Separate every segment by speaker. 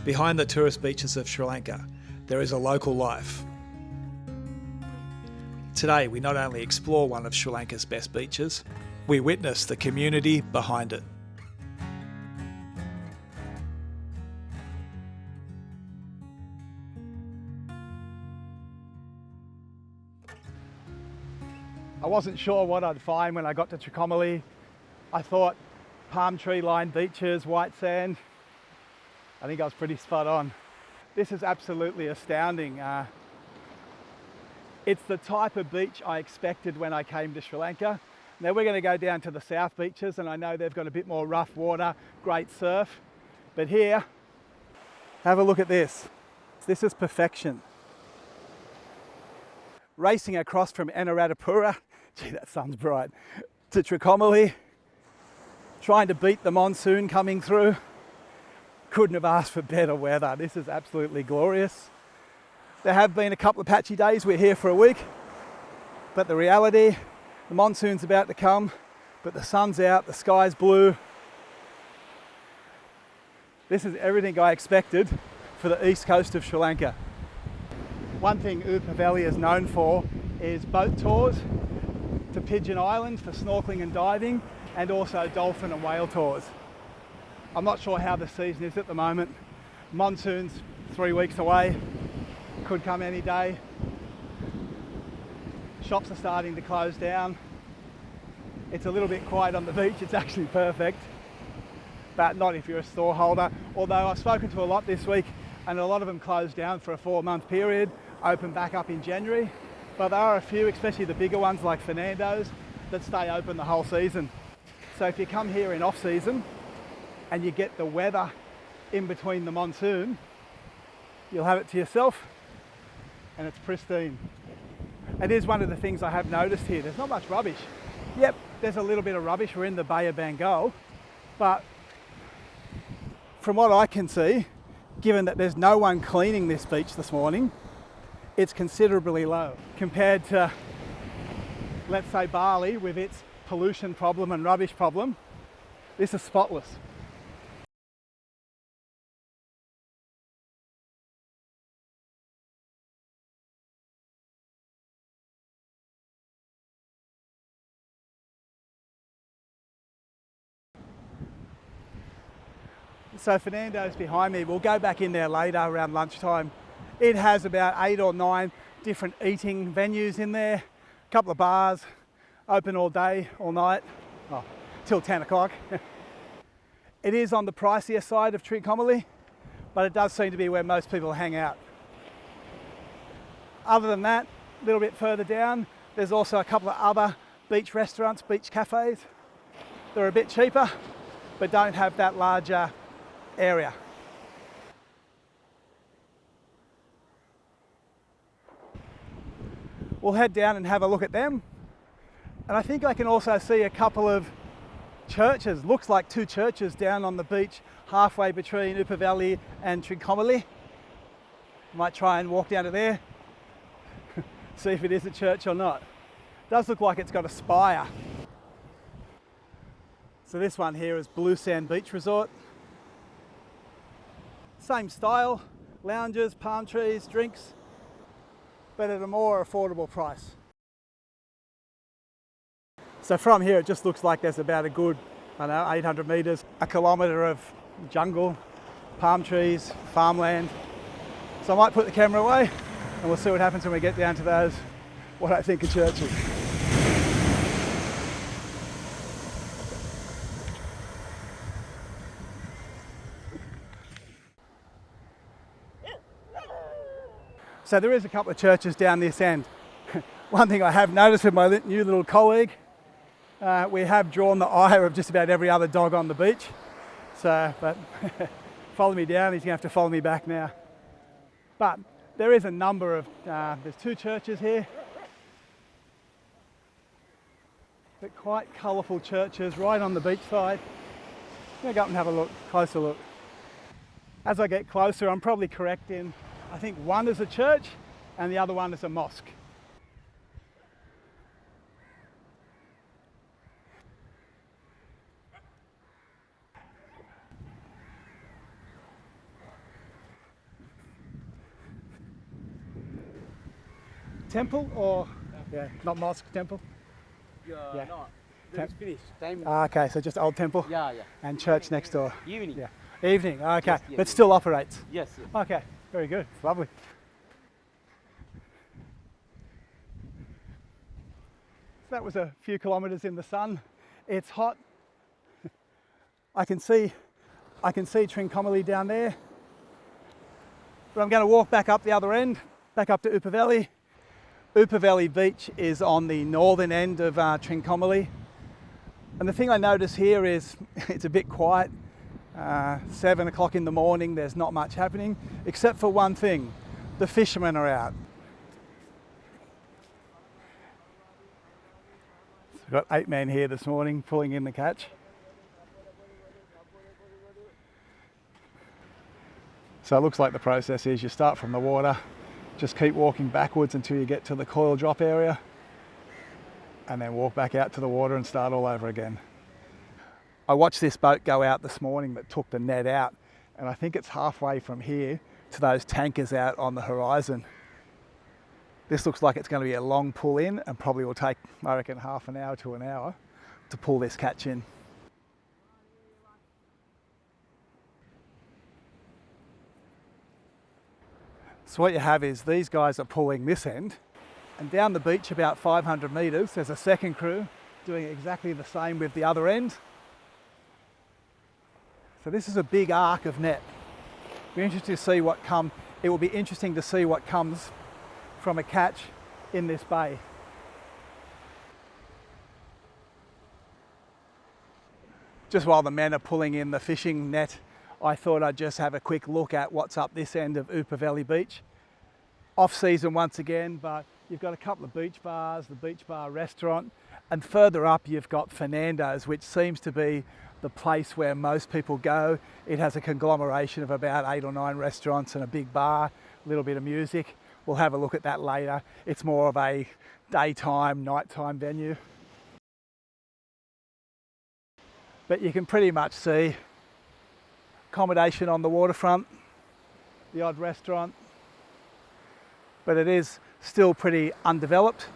Speaker 1: Behind the tourist beaches of Sri Lanka, there is a local life. Today, we not only explore one of Sri Lanka's best beaches, we witness the community behind it.
Speaker 2: I wasn't sure what I'd find when I got to Trincomalee. I thought palm tree lined beaches, white sand. I think I was pretty spot on. This is absolutely astounding. It's the type of beach I expected when I came to Sri Lanka. Now we're going to go down to the south beaches, and I know they've got a bit more rough water, great surf. But here, have a look at this. This is perfection. Racing across from Annai, gee that sun's bright, to Trincomalee, trying to beat the monsoon coming through. Couldn't have asked for better weather. This is absolutely glorious. There have been a couple of patchy days. We're here for a week, but the reality, the monsoon's about to come, but the sun's out, the sky's blue. This is everything I expected for the east coast of Sri Lanka. One thing Uppaveli is known for is boat tours to Pigeon Island for snorkeling and diving, and also dolphin and whale tours. I'm not sure how the season is at the moment. Monsoon's 3 weeks away, could come any day. Shops are starting to close down. It's a little bit quiet on the beach, it's actually perfect, but not if you're a store holder. Although I've spoken to a lot this week, and a lot of them closed down for a 4-month period, open back up in January. But there are a few, especially the bigger ones like Fernados, that stay open the whole season. So if you come here in off season and you get the weather in between the monsoon, you'll have it to yourself, and it's pristine. It is one of the things I have noticed here. There's not much rubbish. Yep, there's a little bit of rubbish. We're in the Bay of Bengal, but from what I can see, given that there's no one cleaning this beach this morning, it's considerably low compared to, let's say, Bali with its pollution problem and rubbish problem. This is spotless. So Fernados behind me, we'll go back in there later around lunchtime. It has about 8 or 9 different eating venues in there, a couple of bars, open all day, all night, till 10 o'clock. It is on the pricier side of Trincomalee, but it does seem to be where most people hang out. Other than that, a little bit further down, there's also a couple of other beach restaurants, beach cafés. They're a bit cheaper, but don't have that larger area. We'll head down and have a look at them. And I think I can also see a couple of churches, looks like 2 churches down on the beach, halfway between Uppaveli and Trincomalee. Might try and walk down to there, see if it is a church or not. Does look like it's got a spire. So this one here is Blue Sand Beach Resort. Same style, lounges, palm trees, drinks, but at a more affordable price. So from here it just looks like there's about a good, 800 metres, a kilometre of jungle, palm trees, farmland. So I might put the camera away and we'll see what happens when we get down to those, what I think are churches. So there is a couple of churches down this end. One thing I have noticed with my new little colleague, we have drawn the ire of just about every other dog on the beach. So, but follow me down, he's gonna have to follow me back now. But there is a number of, there's 2 churches here. But quite colourful churches right on the beach side. I'm gonna go up and have a look, closer look. As I get closer, I'm probably correct in, I think one is a church and the other one is a mosque. temple or not mosque, temple?
Speaker 3: Yeah. No, it's finished. Time.
Speaker 2: Okay, so just old temple.
Speaker 3: Yeah.
Speaker 2: And church next door.
Speaker 3: Evening.
Speaker 2: Yeah. Evening. Okay,
Speaker 3: Yes,
Speaker 2: but still operates.
Speaker 3: Yes.
Speaker 2: Okay, very good. It's lovely. So that was a few kilometres in the sun. It's hot. I can see Trincomalee down there. But I'm going to walk back up the other end, back up to Uppaveli. Uppuveli Beach is on the northern end of Trincomalee. And the thing I notice here is it's a bit quiet. 7 o'clock in the morning, there's not much happening, except for one thing. The fishermen are out. So we've got 8 men here this morning pulling in the catch. So it looks like the process is you start from the water, just keep walking backwards until you get to the coil drop area, and then walk back out to the water and start all over again. I watched this boat go out this morning that took the net out, and I think it's halfway from here to those tankers out on the horizon. This looks like it's going to be a long pull in and probably will take, I reckon, half an hour to an hour to pull this catch in. So what you have is these guys are pulling this end, and down the beach about 500 metres there's a second crew doing exactly the same with the other end. So this is a big arc of net. Be interested to see what it will be interesting to see what comes from a catch in this bay. Just while the men are pulling in the fishing net, I thought I'd just have a quick look at what's up this end of Uppaveli Beach. Off season once again, but you've got a couple of beach bars, the beach bar restaurant, and further up you've got Fernados, which seems to be the place where most people go. It has a conglomeration of about 8 or 9 restaurants and a big bar, a little bit of music. We'll have a look at that later. It's more of a daytime, nighttime venue. But you can pretty much see accommodation on the waterfront, the odd restaurant, but it is still pretty undeveloped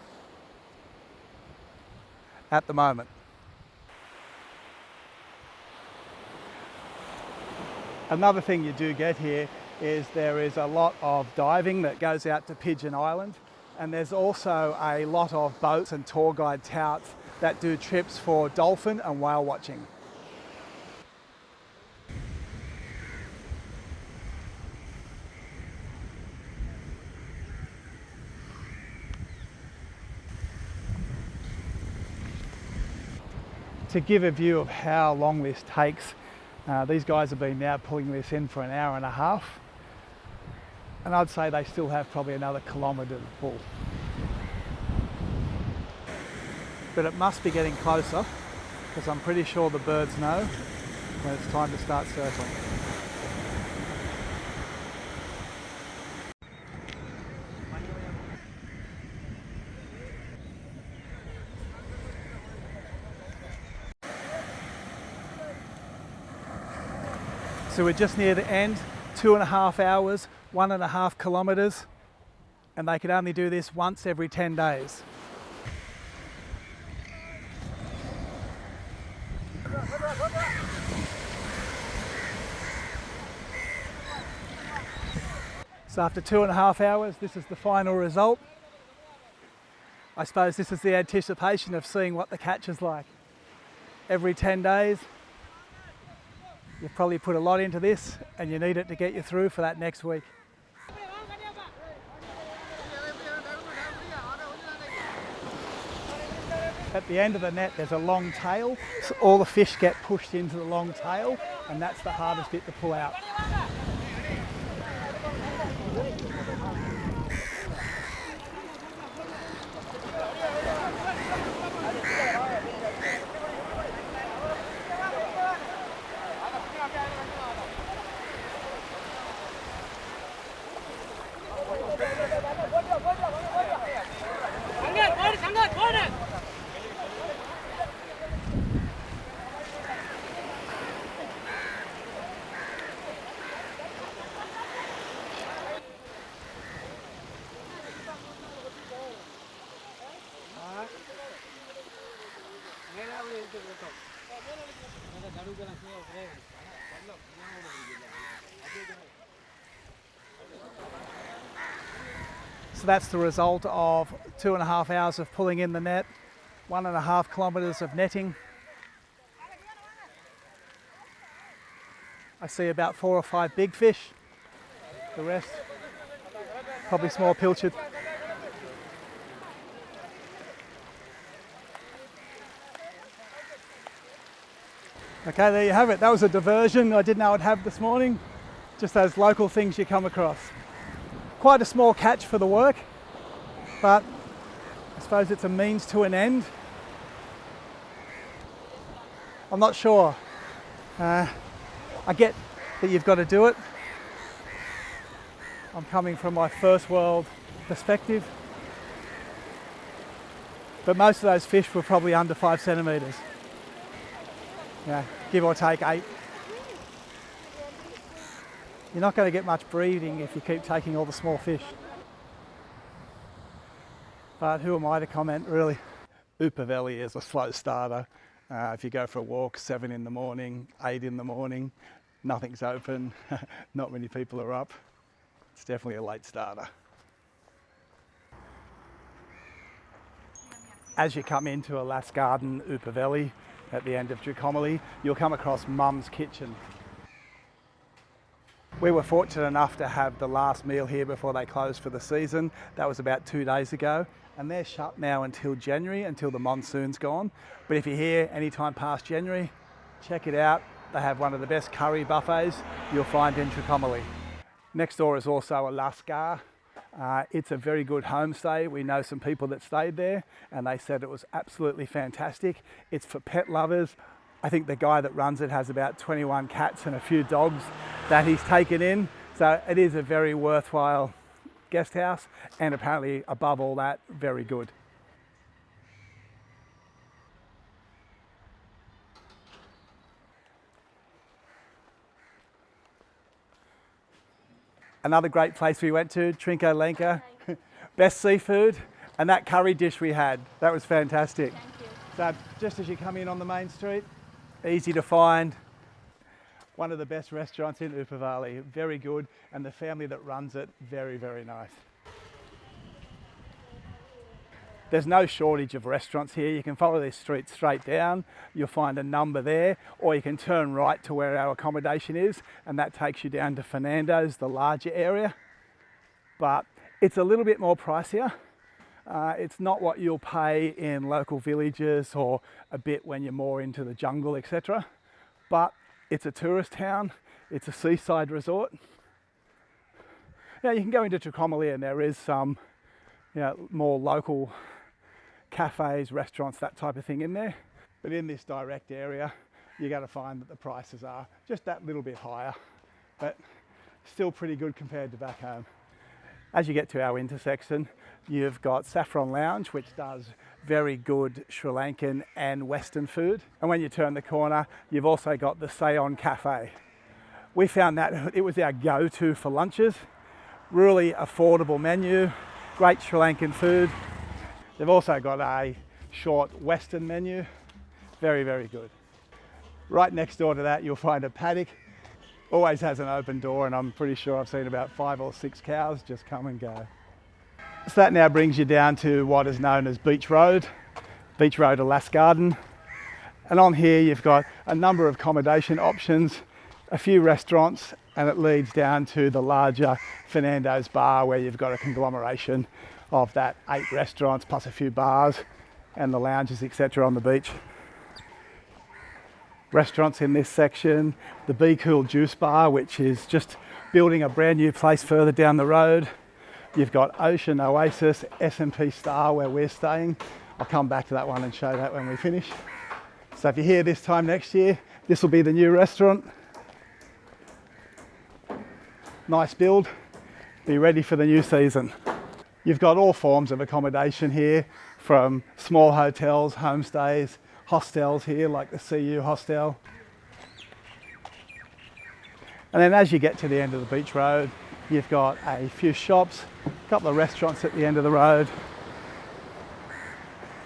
Speaker 2: at the moment. Another thing you do get here is there is a lot of diving that goes out to Pigeon Island, and there's also a lot of boats and tour guide touts that do trips for dolphin and whale watching. To give a view of how long this takes, these guys have been now pulling this in for an hour and a half, and I'd say they still have probably another kilometre to pull. But it must be getting closer, because I'm pretty sure the birds know when it's time to start circling. So we're just near the end, 2.5 hours, 1.5 kilometres, and they could only do this once every 10 days. So after 2.5 hours, this is the final result. I suppose this is the anticipation of seeing what the catch is like. Every 10 days, you've probably put a lot into this, and you need it to get you through for that next week. At the end of the net there's a long tail, so all the fish get pushed into the long tail, and that's the hardest bit to pull out. So that's the result of 2.5 hours of pulling in the net, 1.5 kilometres of netting. I see about 4 or 5 big fish. The rest, probably small pilchard. Okay, there you have it. That was a diversion I didn't know I'd have this morning. Just those local things you come across. Quite a small catch for the work, but I suppose it's a means to an end. I'm not sure. I get that you've got to do it. I'm coming from my first world perspective. But most of those fish were probably under 5 centimetres. Yeah, give or take 8. You're not going to get much breeding if you keep taking all the small fish. But who am I to comment, really? Uppaveli is a slow starter. If you go for a walk 7 in the morning, 8 in the morning, nothing's open, not many people are up. It's definitely a late starter. As you come into a Lass Garden, Uppaveli, at the end of Trincomalee, you'll come across Mum's Kitchen. We were fortunate enough to have the last meal here before they closed for the season. That was about 2 days ago, and they're shut now until January, until the monsoon's gone. But if you're here anytime past January, check it out. They have one of the best curry buffets you'll find in Trincomalee. Next door is also a Lascar. It's a very good homestay. We know some people that stayed there and they said it was absolutely fantastic. It's for pet lovers. I think the guy that runs it has about 21 cats and a few dogs that he's taken in. So it is a very worthwhile guest house, and apparently above all that, very good. Another great place we went to, Trincomalee. Best seafood, and that curry dish we had, that was fantastic.
Speaker 4: Thank you.
Speaker 2: So just as you come in on the main street, easy to find. One of the best restaurants in Uppaveli, very good, and the family that runs it, very, very nice. There's no shortage of restaurants here. You can follow this street straight down. You'll find a number there, or you can turn right to where our accommodation is, and that takes you down to Fernados, the larger area. But it's a little bit more pricier. It's not what you'll pay in local villages or a bit when you're more into the jungle, etc. But it's a tourist town. It's a seaside resort. Now you can go into Trincomalee and there is some, more local cafes, restaurants, that type of thing in there. But in this direct area, you're going to find that the prices are just that little bit higher, but still pretty good compared to back home. As you get to our intersection, you've got Saffron Lounge, which does very good Sri Lankan and Western food. And when you turn the corner, you've also got the Ceylon Cafe. We found that it was our go-to for lunches. Really affordable menu, great Sri Lankan food. They've also got a short Western menu, very, very good. Right next door to that, you'll find a paddock. Always has an open door, and I'm pretty sure I've seen about 5 or 6 cows just come and go. So that now brings you down to what is known as Beach Road to Lass Garden. And on here you've got a number of accommodation options, a few restaurants, and it leads down to the larger Fernados bar, where you've got a conglomeration of that 8 restaurants plus a few bars and the lounges, etc. on the beach. Restaurants in this section, the Be Cool Juice Bar, which is just building a brand new place further down the road. You've got Ocean Oasis, S&P Star, where we're staying. I'll come back to that one and show that when we finish. So if you're here this time next year, this will be the new restaurant. Nice build, be ready for the new season. You've got all forms of accommodation here, from small hotels, homestays, hostels here like the CU Hostel. And then as you get to the end of the beach road, you've got a few shops, a couple of restaurants at the end of the road,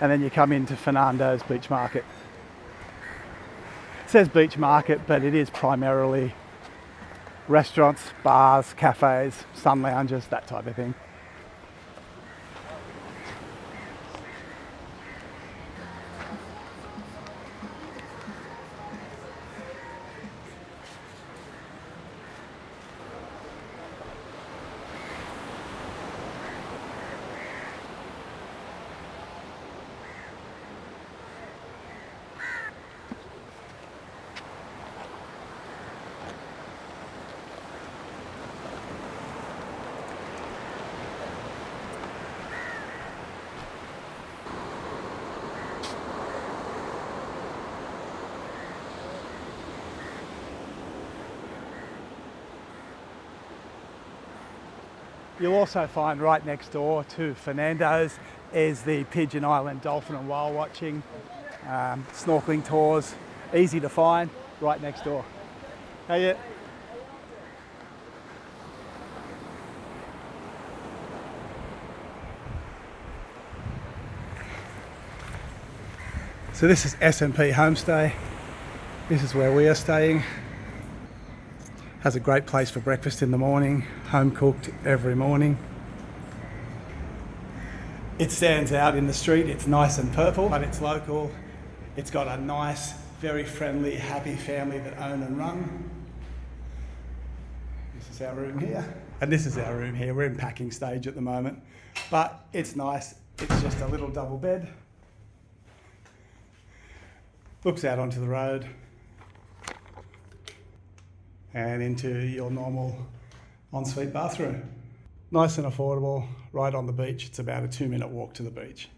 Speaker 2: and then you come into Fernando's Beach Market. It says beach market, but it is primarily restaurants, bars, cafes, sun lounges, that type of thing. You'll also find right next door to Fernados is the Pigeon Island dolphin and whale watching, snorkeling tours, easy to find, right next door. Hey, yeah. So this is S&P Homestay. This is where we are staying. Has a great place for breakfast in the morning, home cooked every morning. It stands out in the street, it's nice and purple, but it's local. It's got a nice, very friendly, happy family that own and run. This is our room here. And this is our room here. We're in packing stage at the moment, but it's nice. It's just a little double bed. Looks out onto the road and into your normal ensuite bathroom. Nice and affordable, right on the beach. It's about a 2-minute walk to the beach.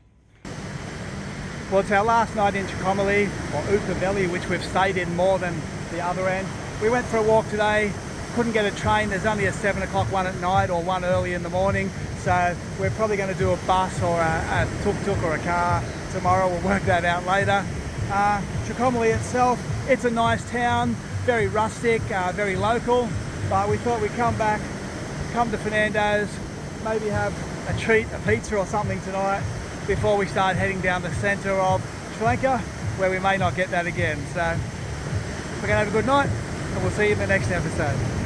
Speaker 2: Well, it's our last night in Trincomalee, or Uppaveli, which we've stayed in more than the other end. We went for a walk today, couldn't get a train. There's only a 7 o'clock one at night or one early in the morning. So we're probably going to do a bus or a tuk-tuk or a car tomorrow. We'll work that out later. Trincomalee itself, it's a nice town, very rustic, very local, but we thought we'd come to Fernados, maybe have a treat, a pizza or something tonight before we start heading down the centre of Sri Lanka, where we may not get that again. So we're going to have a good night and we'll see you in the next episode.